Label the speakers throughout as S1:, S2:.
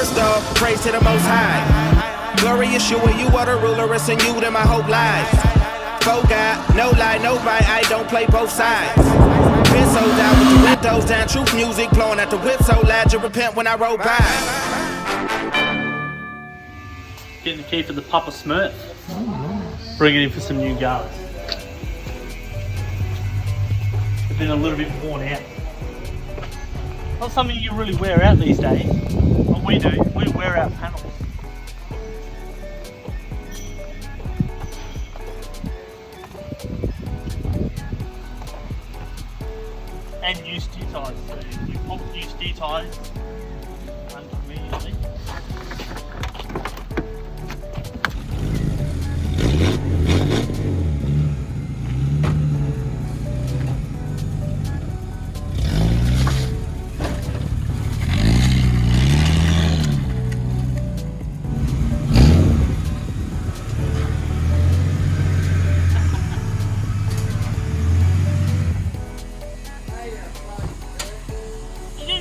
S1: First off, praise to the Most High. Glorious you and you are the ruler, it's in you that my hope lies. Faux God, no lie, no bite, I don't play both sides. Been sold out with the windows down, truth music blowing at the whip so loud you repent when I roll by.
S2: Getting the key for the Papa Smurf. Bring it in for some new guards. They've been a little bit worn out. Not something you really wear out these days. What we do, we wear out panels. And new steer ties. So you pop new steer ties immediately.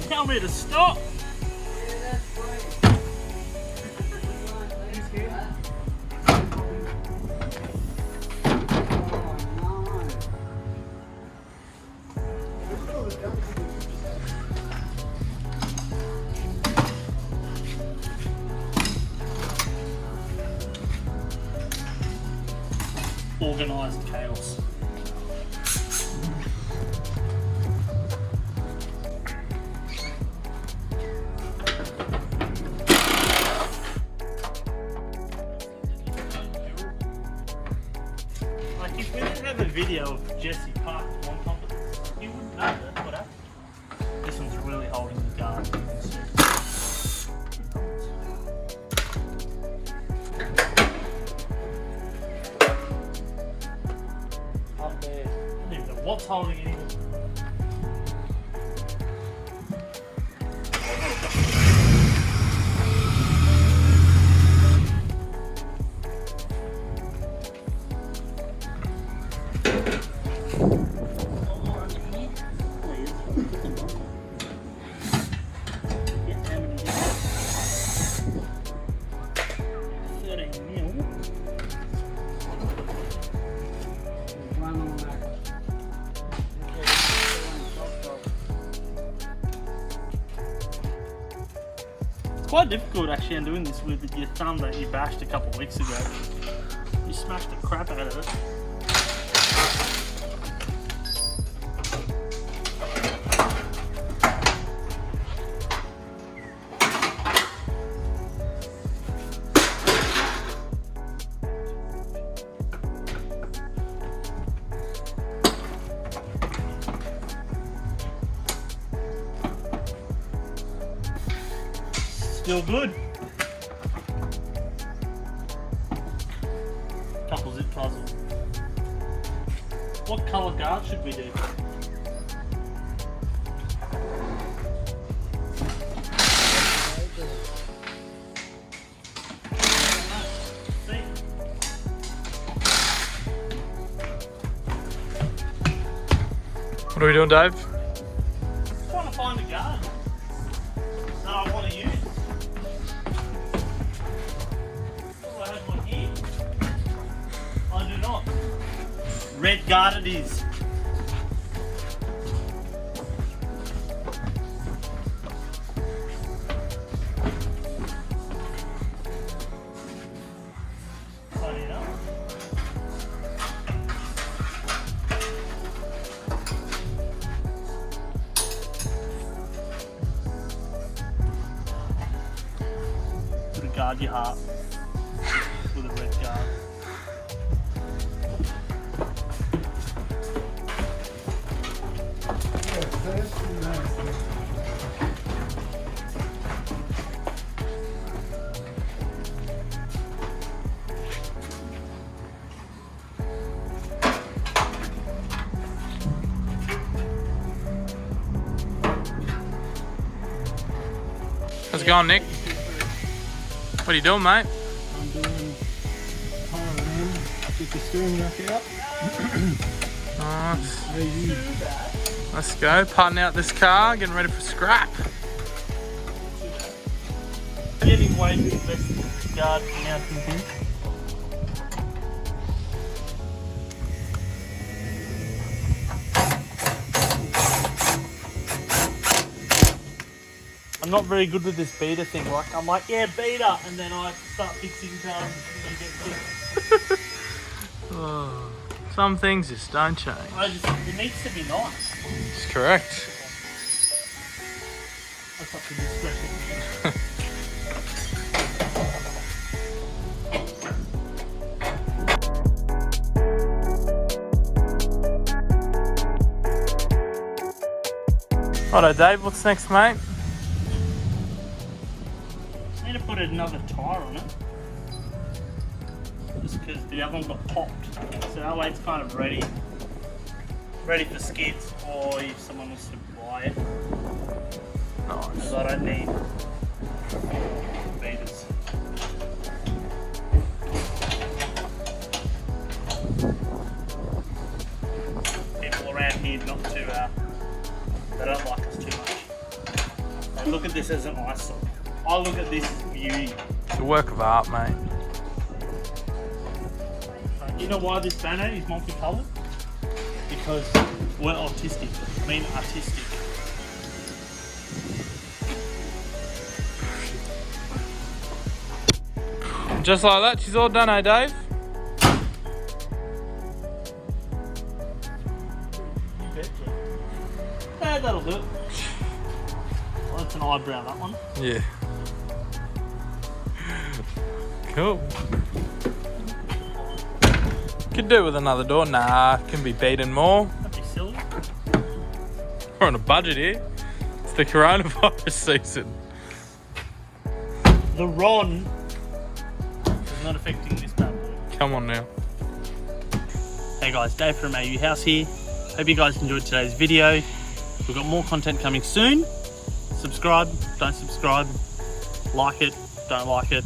S2: Tell me to stop. Organised chaos. Like if we didn't have a video of Jesse parked one top of this, you wouldn't know that's what happened. This one's really holding the guard. Up there. I don't even know what's holding it in. Quite difficult actually in doing this with your thumb that you bashed a couple of weeks ago. You smashed the crap out of it. Still good. Couple zip ties. What colour guard should we do?
S3: What are we doing, Dave?
S2: Trying to find a guard that I want to use. I have one here. I do not. Red guard it is. Funny enough. Gotta guard your heart with a red guard.
S3: How's it going, Nick? What are you doing, mate?
S4: I'm doing RM, get the steering rack out.
S3: Nice.
S4: Easy.
S3: Let's go. Parting out this car, getting ready for scrap.
S2: Getting away from the best guard mounting thing. I'm not very good with this beater thing. Like I'm like, yeah, beater, and then I start fixing and get fixed.
S3: Oh, some things just don't change.
S2: It needs to be nice.
S3: It's correct.
S2: That's up to discretion.
S3: Righto, Dave, what's next, mate?
S2: Just need to put another tyre on it. Just because the other one got popped. So that way it's kind of ready for skids, or if someone wants to buy it.
S3: Nice.
S2: Because I don't need beaters. People around here not too, they don't like us too much. They look at this as an eyesore. I look at this as beauty.
S3: It's a work of art, mate.
S2: You know why this banner is multicolored? Because we're autistic. I mean artistic.
S3: Just like that, she's all done, eh, Dave?
S2: Yeah, that'll do it. Well, that's an eyebrow, that one.
S3: Yeah. Cool. Could do with another door. Nah, can be beaten more.
S2: That'd be silly.
S3: We're on a budget here. It's the coronavirus season.
S2: The Ron is not affecting this bad boy.
S3: Come on now.
S2: Hey guys, Dave from AU House here. Hope you guys enjoyed today's video. We've got more content coming soon. Subscribe, don't subscribe. Like it, don't like it.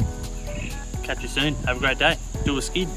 S2: Catch you soon. Have a great day. Do a skid.